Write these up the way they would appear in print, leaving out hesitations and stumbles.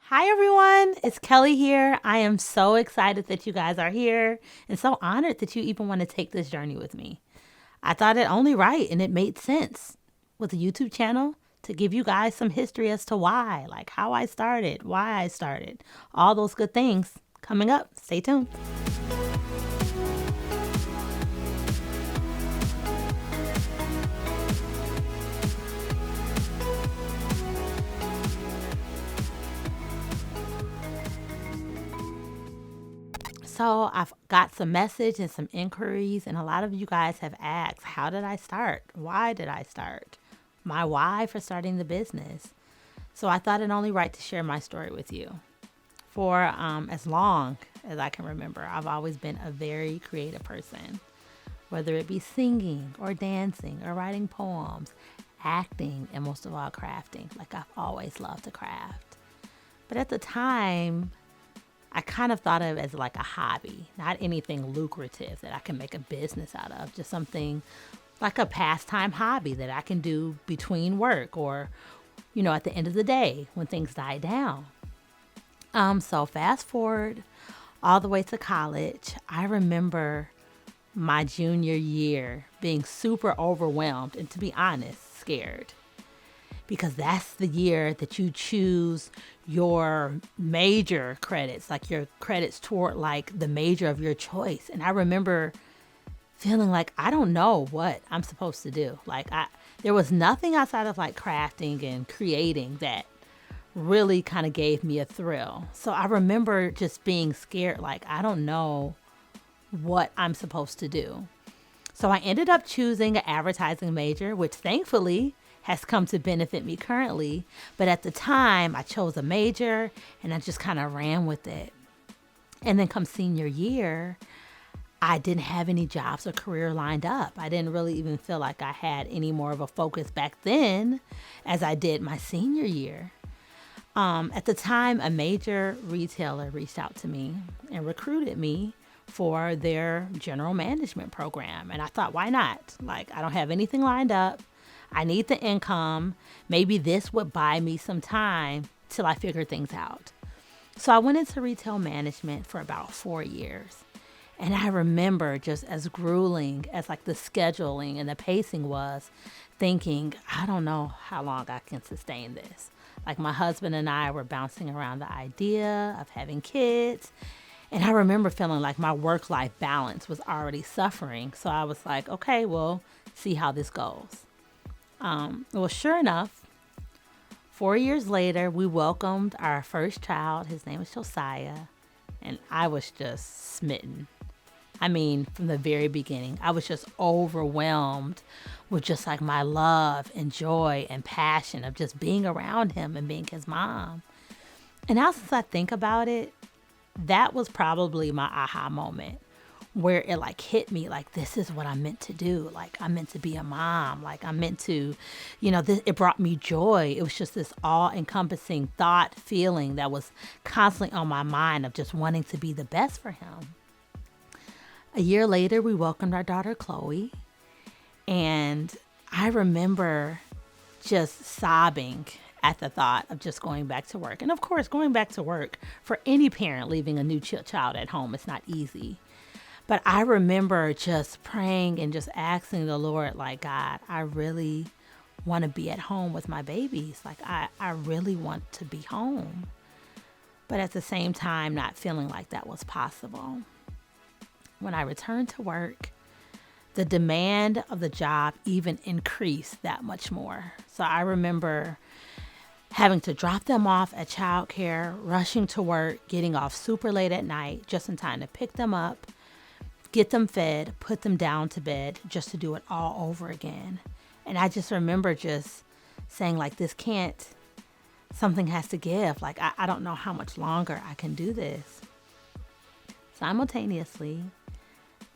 Hi, everyone. It's Kelly here. I am so excited that you guys are here and so honored that you even want to take this journey with me. I thought it only right and it made sense with a YouTube channel to give you guys some history as to why, like how I started, why I started, all those good things coming up. Stay tuned. So I've got some message and some inquiries, and a lot of you guys have asked, how did I start? Why did I start? My why for starting the business. So I thought it only right to share my story with you. For as long as I can remember, I've always been a very creative person, whether it be singing or dancing or writing poems, acting, and most of all, crafting. Like I've always loved to craft. But at the time, I kind of thought of it as like a hobby, not anything lucrative that I can make a business out of, just something like a pastime hobby that I can do between work or, at the end of the day when things die down. So fast forward all the way to college, I remember my junior year being super overwhelmed and, to be honest, scared, because that's the year that you choose your major credits, like your credits toward like the major of your choice. And I remember feeling like I don't know what I'm supposed to do. There was nothing outside of like crafting and creating that really kind of gave me a thrill. So I remember just being scared, like I don't know what I'm supposed to do. So I ended up choosing an advertising major, which thankfully has come to benefit me currently. But at the time, I chose a major and I just kind of ran with it. And then come senior year, I didn't have any jobs or career lined up. I didn't really even feel like I had any more of a focus back then as I did my senior year. At the time, a major retailer reached out to me and recruited me for their general management program. And I thought, why not? Like, I don't have anything lined up. I need the income. Maybe this would buy me some time till I figure things out. So I went into retail management for about 4 years. And I remember, just as grueling as like the scheduling and the pacing was, thinking, I don't know how long I can sustain this. Like my husband and I were bouncing around the idea of having kids. And I remember feeling like my work-life balance was already suffering. So I was like, okay, well, see how this goes. Well, sure enough, 4 years later, we welcomed our first child. His name was Josiah. And I was just smitten. I mean, from the very beginning, I was just overwhelmed with just like my love and joy and passion of just being around him and being his mom. And now, since I think about it, that was probably my aha moment where it like hit me like, this is what I'm meant to do. Like I'm meant to be a mom. Like I'm meant to, it brought me joy. It was just this all encompassing thought, feeling that was constantly on my mind of just wanting to be the best for him. A year later, we welcomed our daughter, Chloe. And I remember just sobbing at the thought of just going back to work. And of course, going back to work for any parent leaving a new child at home, it's not easy. But I remember just praying and just asking the Lord, like, God, I really want to be at home with my babies. Like, I really want to be home. But at the same time, not feeling like that was possible. When I returned to work, the demand of the job even increased that much more. So I remember having to drop them off at childcare, rushing to work, getting off super late at night, just in time to pick them up, get them fed, put them down to bed, just to do it all over again. And I just remember just saying, like, something has to give. Like, I don't know how much longer I can do this. Simultaneously,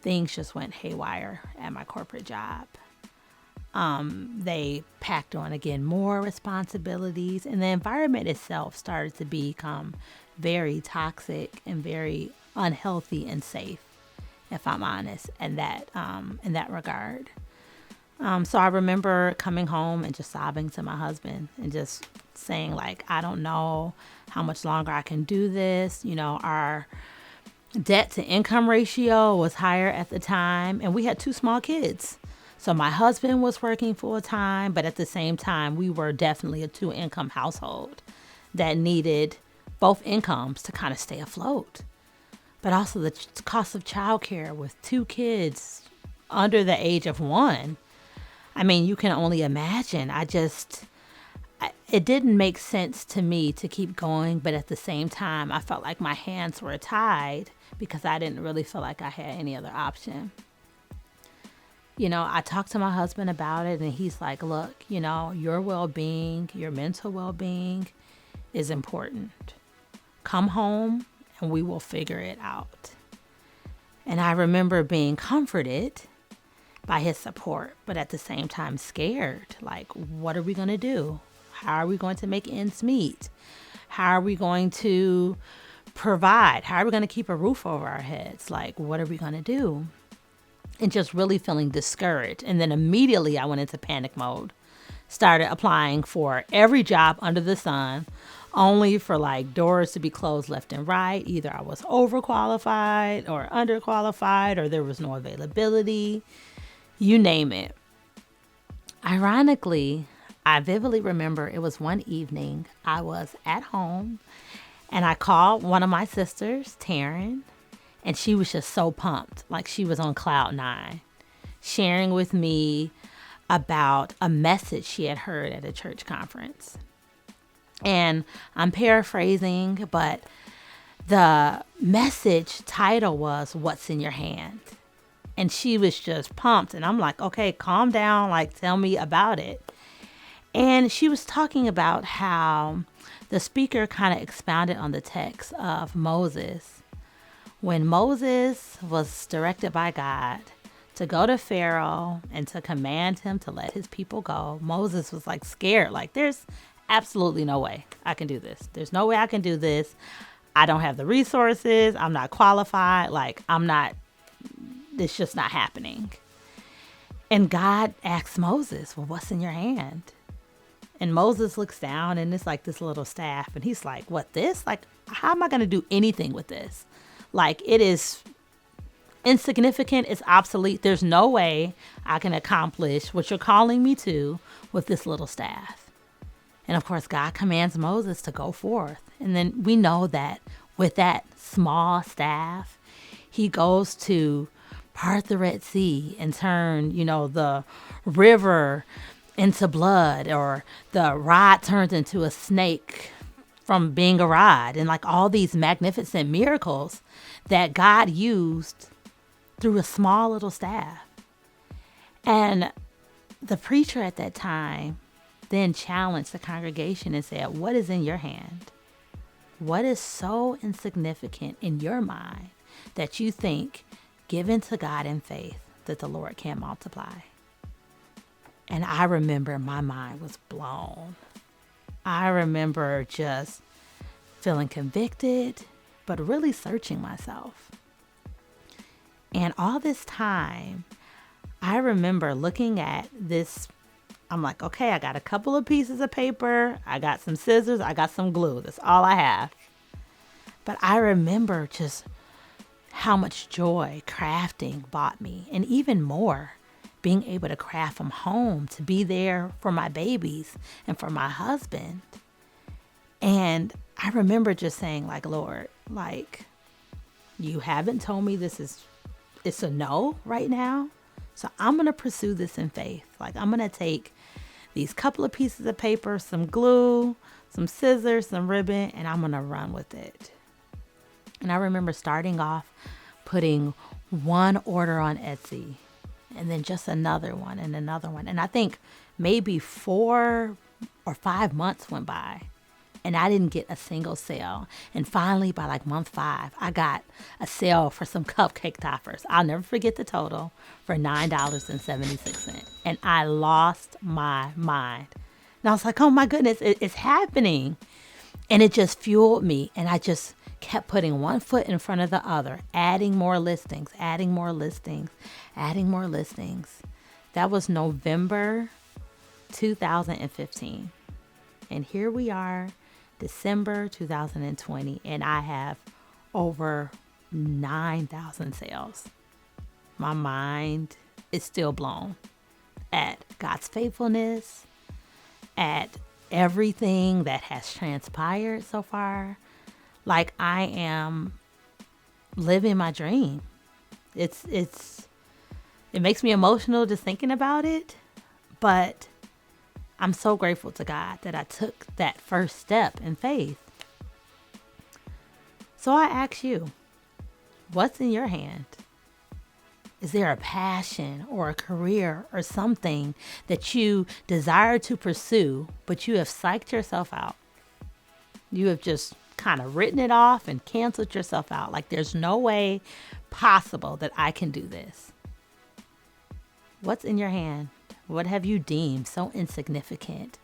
things just went haywire at my corporate job. They packed on again more responsibilities, and the environment itself started to become very toxic and very unhealthy and safe, if I'm honest, in that regard. So I remember coming home and just sobbing to my husband and just saying, like, I don't know how much longer I can do this. You know, our debt to income ratio was higher at the time, and we had two small kids. So my husband was working full time, but at the same time, we were definitely a two income household that needed both incomes to kind of stay afloat. But also the cost of childcare with two kids under the age of one. I mean, you can only imagine. It didn't make sense to me to keep going, but at the same time, I felt like my hands were tied because I didn't really feel like I had any other option. You know, I talked to my husband about it, and he's like, look, you know, your well-being, your mental well-being is important. Come home and we will figure it out. And I remember being comforted by his support, but at the same time scared. Like, what are we going to do? How are we going to make ends meet? How are we going to provide? How are we going to keep a roof over our heads? Like, what are we going to do? And just really feeling discouraged. And then immediately I went into panic mode. Started applying for every job under the sun, only for like doors to be closed left and right. Either I was overqualified or underqualified, or there was no availability. You name it. Ironically, I vividly remember it was one evening I was at home and I called one of my sisters, Taryn, and she was just so pumped, like she was on cloud nine, sharing with me about a message she had heard at a church conference. And I'm paraphrasing, but the message title was "What's in Your Hand?" And she was just pumped. And I'm like, okay, calm down. Like, tell me about it. And she was talking about how the speaker kind of expounded on the text of Moses. When Moses was directed by God to go to Pharaoh and to command him to let his people go, Moses was like scared. Like, there's absolutely no way I can do this. There's no way I can do this. I don't have the resources. I'm not qualified. Like, it's just not happening. And God asks Moses, well, what's in your hand? And Moses looks down and it's like this little staff. And he's like, what, this? Like, how am I going to do anything with this? Like, it is insignificant. It's obsolete. There's no way I can accomplish what you're calling me to with this little staff. And of course, God commands Moses to go forth. And then we know that with that small staff, he goes to part the Red Sea and turn, the river into blood, or the rod turns into a snake from being a rod, and like all these magnificent miracles that God used through a small little staff. And the preacher at that time then challenged the congregation and said, what is in your hand? What is so insignificant in your mind that you think, given to God in faith, that the Lord can multiply? And I remember my mind was blown. I remember just feeling convicted, but really searching myself. And all this time, I remember looking at this. I'm like, okay, I got a couple of pieces of paper. I got some scissors. I got some glue. That's all I have. But I remember just how much joy crafting brought me, and even more, being able to craft from home, to be there for my babies and for my husband. And I remember just saying, like, Lord, like, you haven't told me it's a no right now. So I'm going to pursue this in faith. Like, I'm going to take these couple of pieces of paper, some glue, some scissors, some ribbon, and I'm going to run with it. And I remember starting off putting one order on Etsy, and then just another one and another one. And I think maybe 4 or 5 months went by and I didn't get a single sale. And finally, by like month 5, I got a sale for some cupcake toppers. I'll never forget the total, for $9.76. And I lost my mind. And I was like, oh my goodness, it's happening. And it just fueled me. And I just kept putting one foot in front of the other, adding more listings, adding more listings, adding more listings, That was November 2015. And here we are, December 2020, and I have over 9,000 sales. My mind is still blown at God's faithfulness, at everything that has transpired so far. Like, I am living my dream. It makes me emotional just thinking about it, but I'm so grateful to God that I took that first step in faith. So I ask you, what's in your hand? Is there a passion or a career or something that you desire to pursue, but you have psyched yourself out? You have just kind of written it off and canceled yourself out. Like, there's no way possible that I can do this. What's in your hand? What have you deemed so insignificant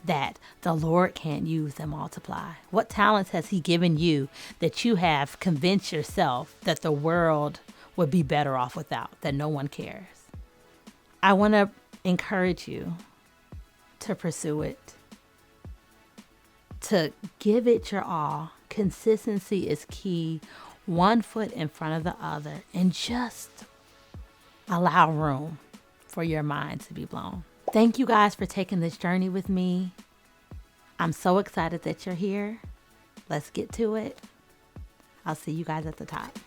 that the Lord can't use and multiply? What talents has He given you that you have convinced yourself that the world would be better off without, that no one cares? I want to encourage you to pursue it, to give it your all. Consistency is key. One foot in front of the other, and just allow room for your mind to be blown. Thank you guys for taking this journey with me. I'm so excited that you're here. Let's get to it. I'll see you guys at the top.